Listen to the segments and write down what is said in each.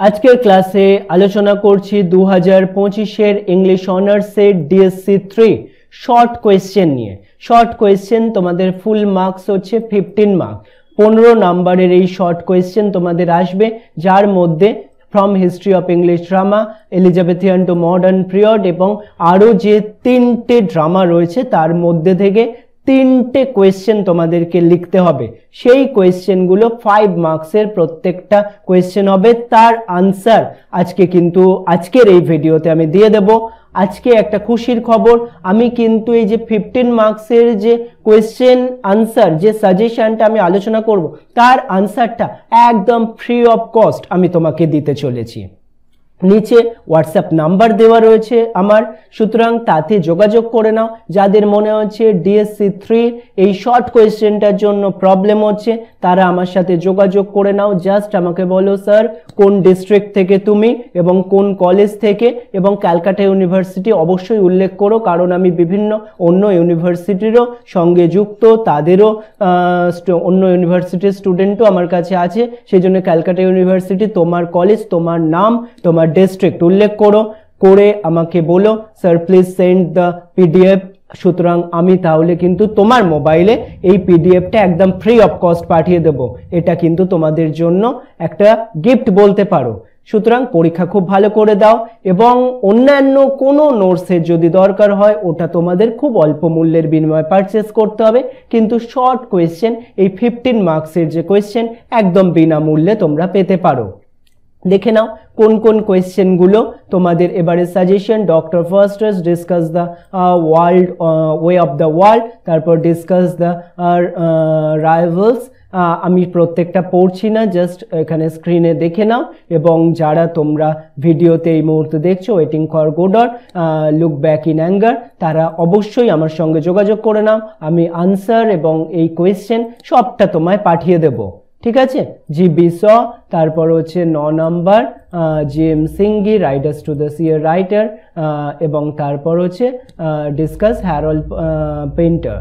আজকের ক্লাসে আলোচনা করছি 2025 ইংলিশ অনার্সের ডিএসসি 3 শর্ট কোয়েশ্চেন নিয়ে। শর্ট কোয়েশ্চেন তোমাদের ফুল মার্কস হচ্ছে 15 মার্ক। 15 নাম্বারের এই শর্ট কোয়েশ্চেন তোমাদের আসবে, যার মধ্যে from history of English drama, Elizabethan two modern period এবং আরও যে 3টে ড্রামা রয়েছে তার মধ্যে থেকে 3টে কোয়েশ্চেন তোমাদেরকে লিখতে হবে। সেই কোয়েশ্চেনগুলো 5 মার্কসের প্রত্যেকটা কোয়েশ্চেন হবে, তার আনসার আজকের এই ভিডিওতে আমি দিয়ে দেব। আজকে একটা খুশির খবর, আমি কিন্তু এই যে 15 মার্কসের যে কোয়েশ্চেন আনসার যে সাজেশনটা আমি আলোচনা করব, তার আনসারটা একদম ফ্রি অফ কস্ট আমি তোমাকে দিতে চলেছি। নিচে হোয়াটসঅ্যাপ নাম্বার দেওয়া রয়েছে আমার, সুতরাং তাতে যোগাযোগ করে নাও। যাদের মনে হচ্ছে ডিএসসি 3 এই শর্ট কোয়েশ্চেনটার জন্য প্রবলেম হচ্ছে, তারা আমার সাথে যোগাযোগ করে নাও। জাস্ট আমাকে বলো, স্যার কোন ডিস্ট্রিক্ট থেকে তুমি এবং কোন কলেজ থেকে, এবং ক্যালকাটা ইউনিভার্সিটি অবশ্যই উল্লেখ করো, কারণ আমি বিভিন্ন অন্য ইউনিভার্সিটিরও সঙ্গে যুক্ত, তাদেরও অন্য ইউনিভার্সিটির স্টুডেন্টও আমার কাছে আছে। সেই জন্য ক্যালকাটা ইউনিভার্সিটি, তোমার কলেজ, তোমার নাম, তোমার ডিস্ট্রিক্ট উল্লেখ করে আমাকে বলো, sir please send the PDF. সুতরাং আমি তাহলে কিন্তু তোমার মোবাইলে এই পিডিএফটা একদম ফ্রি অফ কস্ট পাঠিয়ে দেব। এটা কিন্তু তোমাদের জন্য একটা গিফট বলতে পারো। সুতরাং পরীক্ষা খুব ভালো করে দাও, এবং অন্যান্য কোনো নোটসের যদি দরকার হয় ওটা তোমাদের খুব অল্প মূল্যের বিনিময়ে পারচেস করতে হবে, কিন্তু শর্ট কোয়েশ্চেন এই 15 মার্কসের যে কোয়েশ্চেন একদম বিনামূল্যে তোমরা পেতে পারো। দেখে নাও কোন কোন কোয়েশ্চেনগুলো তোমাদের এবারে suggestion. Doctor Faustus discuss the world way of the world, তারপর ডিসকাস দ্য রাইভালস। আমি প্রত্যেকটা পড়ছি না, জাস্ট এখানে স্ক্রিনে দেখে নাও, এবং যারা তোমরা ভিডিওতে এই মুহূর্তে দেখছো waiting for Godot, look back in anger, তারা অবশ্যই আমার সঙ্গে যোগাযোগ করে নাও। আমি আনসার এবং এই কোয়েশ্চেন সবটা তোমায় পাঠিয়ে দেবো, ঠিক আছে? জি বিস, তারপর হচ্ছে 9 number GM Singi, Riders to the sea writer, এবং তারপর হচ্ছে ডিসকাস হ্যারল্ড পেন্টার।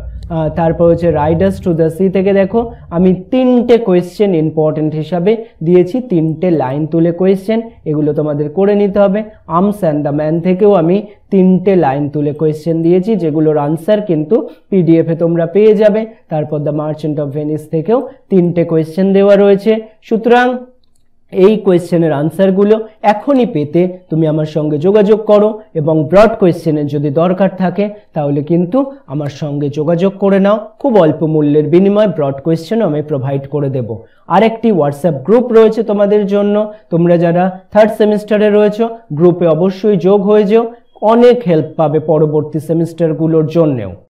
তারপর হচ্ছে রাইডার্স টু দ্য সি থেকে দেখো আমি 3টে কোয়েশ্চেন ইম্পর্টেন্ট হিসাবে দিয়েছি, 3টে লাইন তুলে কোয়েশ্চেন, এগুলো তোমাদের করে নিতে হবে। আর্মস অ্যান্ড দ্য ম্যান থেকেও আমি 3টে লাইন তুলে কোয়েশ্চেন দিয়েছি, যেগুলোর আনসার কিন্তু পিডিএফে তোমরা পেয়ে যাবে। তারপর দ্য মার্চেন্ট অফ ভেনিস থেকেও 3টে কোয়েশ্চেন দেওয়া রয়েছে। সুতরাং এই কোয়েশ্চেনের আনসারগুলো এখনই পেতে তুমি আমার সঙ্গে যোগাযোগ করো, এবং ব্রড কোয়েশ্চেনের যদি দরকার থাকে তাহলে কিন্তু আমার সঙ্গে যোগাযোগ করে নাও। খুব অল্প মূল্যের বিনিময়ে ব্রড কোয়েশ্চেনও আমি প্রোভাইড করে দেব। আরেকটি হোয়াটসঅ্যাপ গ্রুপ রয়েছে তোমাদের জন্য, তোমরা যারা 3rd সেমিস্টারে রয়েছো গ্রুপে অবশ্যই যোগ হয়ে যেও, অনেক হেল্প পাবে পরবর্তী সেমিস্টারগুলোর জন্যেও।